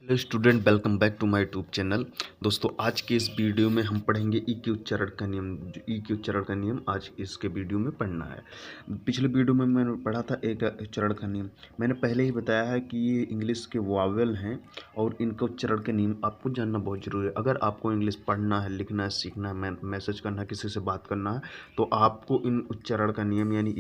Hello student, welcome back to my YouTube channel. दोस्तों, आज के इस वीडियो में हम पढ़ेंगे ई के उच्चारण का नियम। ई के उच्चारण का नियम आज इसके वीडियो में पढ़ना है। पिछले वीडियो में मैंने पढ़ा था एक उच्चारण का नियम। मैंने पहले ही बताया है कि ये इंग्लिश के वावेल हैं और इनका उच्चारण का नियम आपको जानना बहुत ज़रूरी है। अगर आपको इंग्लिश पढ़ना है, लिखना है, सीखना है, मैसेज करना है, किसी से बात करना है, तो आपको इन उच्चारण का नियम यानी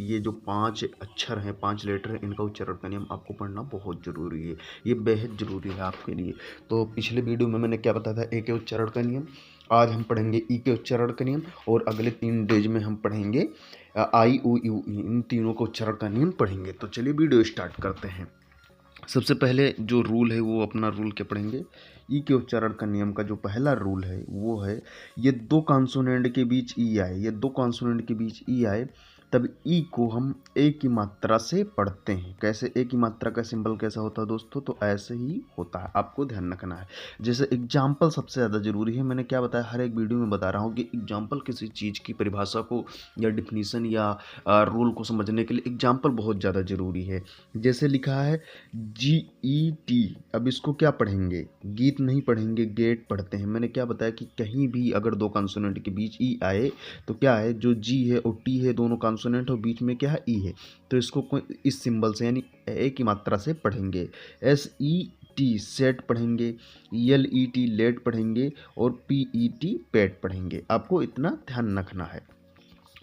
ये जो 5 अक्षर हैं, 5 लेटर हैं, इनका उच्चारण का नियम आपको पढ़ना बहुत ज़रूरी है। ये बेहद ज़रूरी है आपके लिए। तो पिछले वीडियो में मैंने क्या बताया था, ए के उच्चारण का नियम। आज हम पढ़ेंगे ई के उच्चारण का नियम और अगले 3 डेज में हम पढ़ेंगे आई ओ यू ई। इन तीनों का उच्चारण का नियम पढ़ेंगे। तो चलिए वीडियो स्टार्ट करते हैं। सबसे पहले जो रूल है वो अपना रूल क्या पढ़ेंगे। ई के उच्चारण का नियम का जो पहला रूल है वो है, ये दो कॉन्सोनेंट के बीच ई आए, ये दो कॉन्सोनेंट के बीच ई आए तब ई को हम ए की मात्रा से पढ़ते हैं। कैसे? ए की मात्रा का सिंबल कैसा होता है दोस्तों? तो ऐसे ही होता है, आपको ध्यान रखना है। जैसे एग्जाम्पल सबसे ज़्यादा जरूरी है। मैंने क्या बताया, हर एक वीडियो में बता रहा हूँ कि एग्जाम्पल किसी चीज़ की परिभाषा को या डिफिनीसन या रूल को समझने के लिए एग्जाम्पल बहुत ज़्यादा जरूरी है। जैसे लिखा है GET, अब इसको क्या पढ़ेंगे? गीत नहीं पढ़ेंगे, गेट पढ़ते हैं। मैंने क्या बताया कि कहीं भी अगर दो कॉन्सोनेंट के बीच ई आए तो क्या है, जो जी है और टी है, दोनों कॉन्सोनेंट और बीच में क्या है, ई है, तो इसको इस सिंबल से यानी ए की मात्रा से पढ़ेंगे। SET सेट पढ़ेंगे, LET लेट पढ़ेंगे और PET पेट पढ़ेंगे। आपको इतना ध्यान रखना है।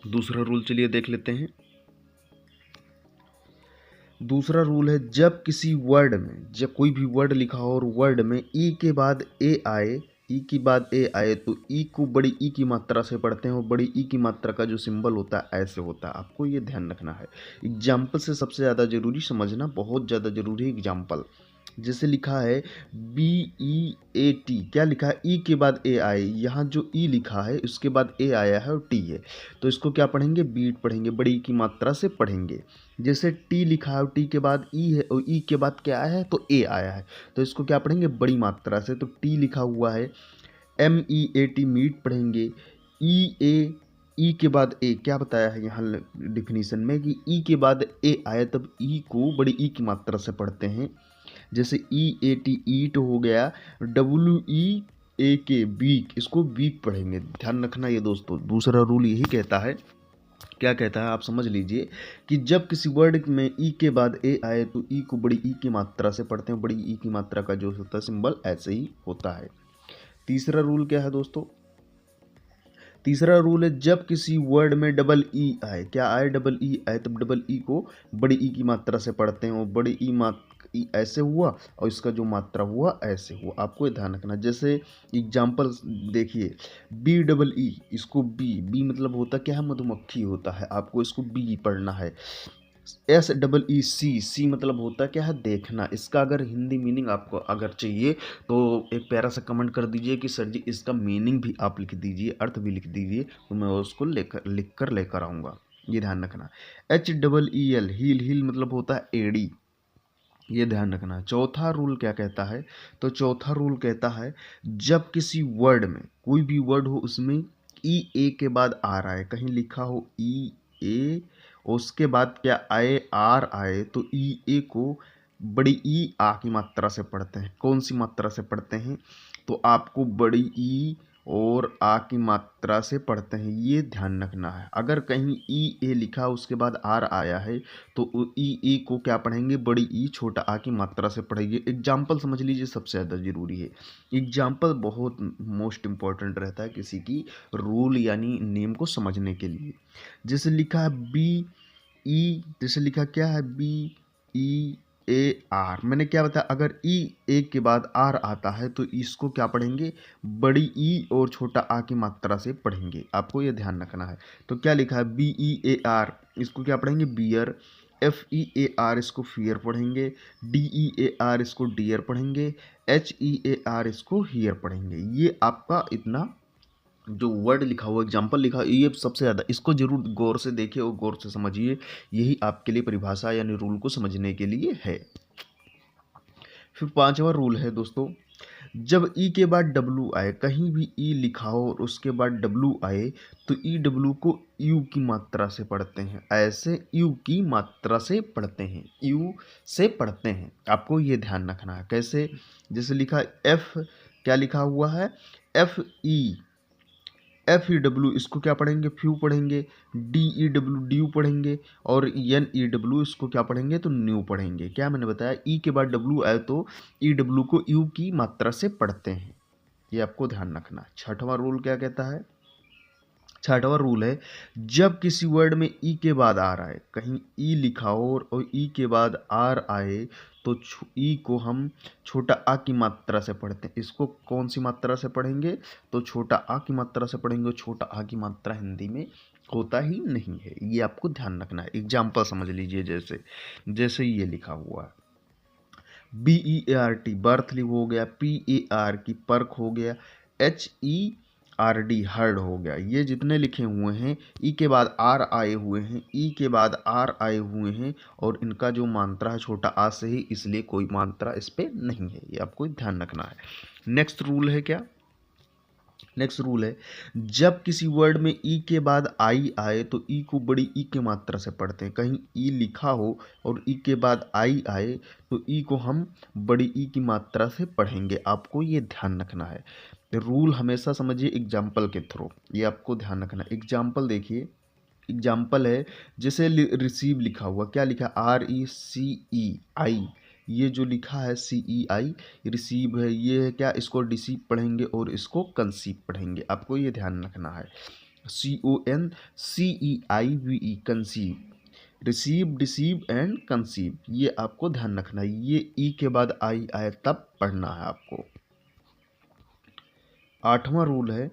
दूसरा रूल चलिए देख लेते हैं। दूसरा रूल है, जब किसी वर्ड में, जब कोई भी वर्ड लिखा हो और वर्ड में ई के बाद ए आए, ई की बाद ए आए तो ई को बड़ी ई की मात्रा से पढ़ते हैं और बड़ी ई की मात्रा का जो सिंबल होता है ऐसे होता है। आपको ये ध्यान रखना है। एग्जाम्पल से सबसे ज़्यादा जरूरी समझना, बहुत ज़्यादा जरूरी है एग्जाम्पल। जैसे लिखा है BEAT, क्या लिखा है? ई के बाद ए आए, यहाँ जो ई लिखा है उसके बाद ए आया है और टी है, तो इसको क्या पढ़ेंगे? बीट पढ़ेंगे, बड़ी ई की मात्रा से पढ़ेंगे। जैसे टी लिखा है और टी के बाद ई है और ई के बाद क्या आया है? तो ए आया है, तो इसको क्या पढ़ेंगे? बड़ी मात्रा से। तो टी लिखा हुआ है, MEAT मीट पढ़ेंगे। E ई के बाद ए, क्या बताया है यहाँ डिफिनीशन में कि ई के बाद ए आया तब ई को बड़ी ई की मात्रा से पढ़ते हैं। जैसे EAT ईट हो गया, WEAK वीक, इसको वीक पढ़ेंगे। ध्यान रखना ये दोस्तों। दूसरा रूल यही कहता है, क्या कहता है आप समझ लीजिए, कि जब किसी वर्ड में ई के बाद ए आए तो ई को बड़ी ई की मात्रा से पढ़ते हैं। बड़ी ई की मात्रा का जो होता है सिंबल ऐसे ही होता है। तीसरा रूल क्या है दोस्तों? तीसरा रूल है, जब किसी वर्ड में डबल ई आए, क्या आए? डबल ई आए, तब डबल ई को बड़ी ई की मात्रा से पढ़ते हैं और बड़ी ई ऐसे हुआ और इसका जो मात्रा हुआ ऐसे हुआ। आपको ये ध्यान रखना। जैसे एग्जाम्पल देखिए, BEE, इसको बी मतलब होता क्या है? मधुमक्खी होता है। आपको इसको बी पढ़ना है। SEEC मतलब होता क्या है? देखना। इसका अगर हिंदी मीनिंग आपको अगर चाहिए तो एक प्यारा सा कमेंट कर दीजिए कि सर जी इसका मीनिंग भी आप लिख दीजिए, अर्थ भी लिख दीजिए, तो मैं उसको लिख कर लेकर आऊँगा। ये ध्यान रखना। HEEL, हील मतलब होता है एड़ी, ये ध्यान रखना। चौथा रूल क्या कहता है? तो चौथा रूल कहता है, जब किसी वर्ड में, कोई भी वर्ड हो उसमें ए के बाद आ रहा है, कहीं लिखा हो ए और उसके बाद क्या आए? आर आए, तो ए को बड़ी ई आ की मात्रा से पढ़ते हैं। कौन सी मात्रा से पढ़ते हैं? तो आपको बड़ी ई और आ की मात्रा से पढ़ते हैं, ये ध्यान रखना है। अगर कहीं ए लिखा उसके बाद आर आया है तो ई को क्या पढ़ेंगे? बड़ी ई छोटा आ की मात्रा से पढ़ेंगे। एग्जाम्पल समझ लीजिए, सबसे ज़्यादा जरूरी है। एग्जाम्पल बहुत मोस्ट इम्पॉर्टेंट रहता है किसी की रूल यानी नियम को समझने के लिए। जैसे लिखा है जैसे लिखा क्या है? BEAR, मैंने क्या बताया? अगर ए के बाद आर आता है तो इसको क्या पढ़ेंगे? बड़ी ई और छोटा आ की मात्रा से पढ़ेंगे। आपको ये ध्यान रखना है। तो क्या लिखा है? BEAR, इसको क्या पढ़ेंगे? बियर। FEAR, इसको फियर पढ़ेंगे। DEAR, इसको डियर पढ़ेंगे। HEAR, इसको हियर पढ़ेंगे। ये आपका इतना जो वर्ड लिखा हुआ, एग्जाम्पल लिखा, ये सबसे ज़्यादा, इसको जरूर गौर से देखिए और गौर से समझिए। यही आपके लिए परिभाषा यानी रूल को समझने के लिए है। फिर 5वां रूल है दोस्तों, जब ई के बाद डब्लू आए, कहीं भी ई लिखा हो और उसके बाद डब्लू आए तो ई डब्लू को यू की मात्रा से पढ़ते हैं। ऐसे यू की मात्रा से पढ़ते हैं, यू से पढ़ते हैं। आपको ये ध्यान रखना है। कैसे? जैसे लिखा एफ, क्या लिखा हुआ है? एफ ई डब्ल्यू, इसको क्या पढ़ेंगे? फ्यू पढ़ेंगे। डी ई डब्ल्यू, ड्यू पढ़ेंगे। और एन ई डब्ल्यू, इसको क्या पढ़ेंगे? तो न्यू पढ़ेंगे। क्या मैंने बताया? ई के बाद डब्ल्यू आए तो ई डब्ल्यू को यू की मात्रा से पढ़ते हैं। ये आपको ध्यान रखना। 6वां रूल क्या कहता है? 6वां रूल है, जब किसी वर्ड में ई के बाद आर आए, कहीं ई लिखा हो और ई के बाद आर आए तो ई को हम छोटा आ की मात्रा से पढ़ते हैं। इसको कौन सी मात्रा से पढ़ेंगे? तो छोटा आ की मात्रा से पढ़ेंगे। छोटा आ की मात्रा हिंदी में होता ही नहीं है, ये आपको ध्यान रखना है। एग्जाम्पल समझ लीजिए, जैसे जैसे ये लिखा हुआ है BEART, बर्थ हो गया। PAR की पर्क हो गया। HERD, हर्ड हो गया। ये जितने लिखे हुए हैं, ई के बाद आर आए हुए हैं, ई के बाद आर आए हुए हैं और इनका जो मात्रा है छोटा आ से ही, इसलिए कोई मात्रा इस पे नहीं है। ये आपको ध्यान रखना है। नेक्स्ट रूल है क्या? नेक्स्ट रूल है, जब किसी वर्ड में ई के बाद आई आए तो ई को बड़ी ई की मात्रा से पढ़ते हैं। कहीं ई लिखा हो और ई के बाद आई आए तो ई को हम बड़ी ई की मात्रा से पढ़ेंगे। आपको ये ध्यान रखना है। रूल हमेशा समझिए एग्जाम्पल के थ्रू, ये आपको ध्यान रखना है। एग्जाम्पल देखिए, एग्जाम्पल है जैसे रिसीव लिखा हुआ, क्या लिखा? RECEI, ये जो लिखा है CEI, रिसीव है। ये है क्या? इसको डिसीव पढ़ेंगे और इसको कंसीव पढ़ेंगे। आपको ये ध्यान रखना है। CONCEIVE, conceive. Receive, deceive and conceive, ये आपको ध्यान रखना है। ये ई के बाद आई आए तब पढ़ना है आपको। 8वां रूल है,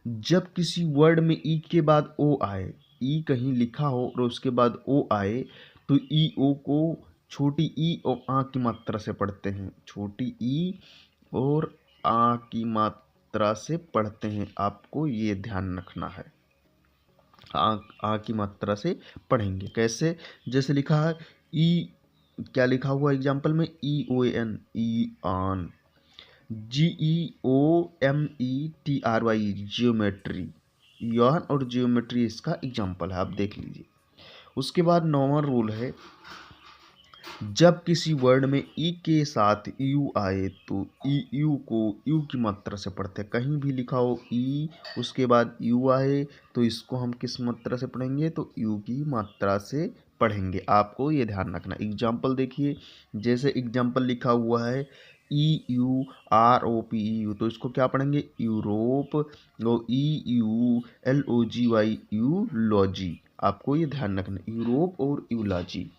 जब किसी वर्ड में ई के बाद ओ आए, ई कहीं लिखा हो और उसके बाद ओ आए तो ई ओ को छोटी ई और आ की मात्रा से पढ़ते हैं। छोटी ई और आ की मात्रा से पढ़ते हैं। आपको ये ध्यान रखना है। आ की मात्रा से पढ़ेंगे। कैसे? जैसे लिखा है ई, क्या लिखा हुआ एग्जाम्पल में? EON, E on. GEOMETRY, geometry. Yon और जियोमेट्री इसका एग्जाम्पल है, आप देख लीजिए। उसके बाद 9वां रूल है, जब किसी वर्ड में ई के साथ यू आए तो यू को यू की मात्रा से पढ़ते हैं। कहीं भी लिखा हो ई, उसके बाद यू आए तो इसको हम किस मात्रा से पढ़ेंगे? तो यू की मात्रा से पढ़ेंगे। आपको ये ध्यान रखना। एग्जाम्पल देखिए, जैसे एग्जाम्पल लिखा हुआ है EUROPEU, तो इसको क्या पढ़ेंगे? यूरोप। और EULOGY, यूलॉजी। आपको ये ध्यान रखना, यूरोप और यूलॉजी।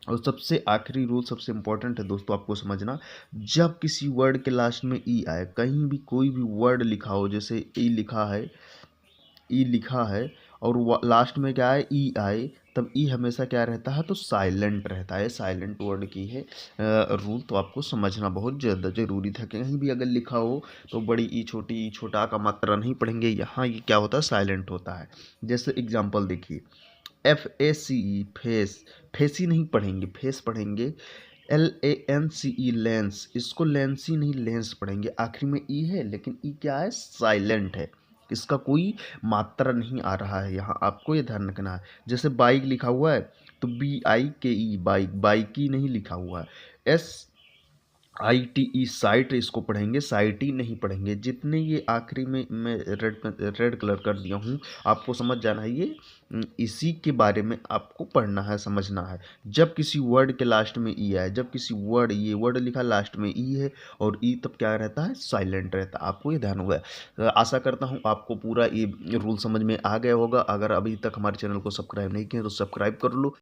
और सबसे आखिरी रूल, सबसे इंपॉर्टेंट है दोस्तों, आपको समझना, जब किसी वर्ड के लास्ट में ई आए, कहीं भी कोई भी वर्ड लिखा हो, जैसे ई लिखा है और लास्ट में क्या है? ई आए, तब ई हमेशा क्या रहता है? तो साइलेंट रहता है। साइलेंट वर्ड की है रूल, तो आपको समझना बहुत ज़्यादा ज़रूरी था। कहीं भी अगर लिखा हो तो बड़ी ई, छोटी ई, छोटा का मात्रा नहीं पढ़ेंगे। यहाँ ये क्या होता है? साइलेंट होता है। जैसे एग्जाम्पल देखिए, FACE, फेस। फेसी नहीं पढ़ेंगे, फेस पढ़ेंगे। LANCE, lens. इसको लेंसी नहीं, लेंस पढ़ेंगे। आखिरी में ई है लेकिन ई क्या है? साइलेंट है, इसका कोई मात्रा नहीं आ रहा है यहाँ। आपको ये ध्यान रखना है। जैसे बाइक लिखा हुआ है तो BIKE, बाइक। बाइकी नहीं लिखा हुआ है। SITE, साइट, इसको पढ़ेंगे। साइटी नहीं पढ़ेंगे। जितने ये आखिरी में मैं रेड कलर कर दिया हूँ, आपको समझ जाना है। ये इसी के बारे में आपको पढ़ना है, समझना है। जब किसी वर्ड के लास्ट में ई आए, जब किसी वर्ड, ये वर्ड लिखा लास्ट में ई है और ई तब क्या रहता है? साइलेंट रहता है। आपको ये ध्यान हुआ है। आशा करता हूँ आपको पूरा ये रूल समझ में आ गया होगा। अगर अभी तक हमारे चैनल को सब्सक्राइब नहीं किया तो सब्सक्राइब कर लो।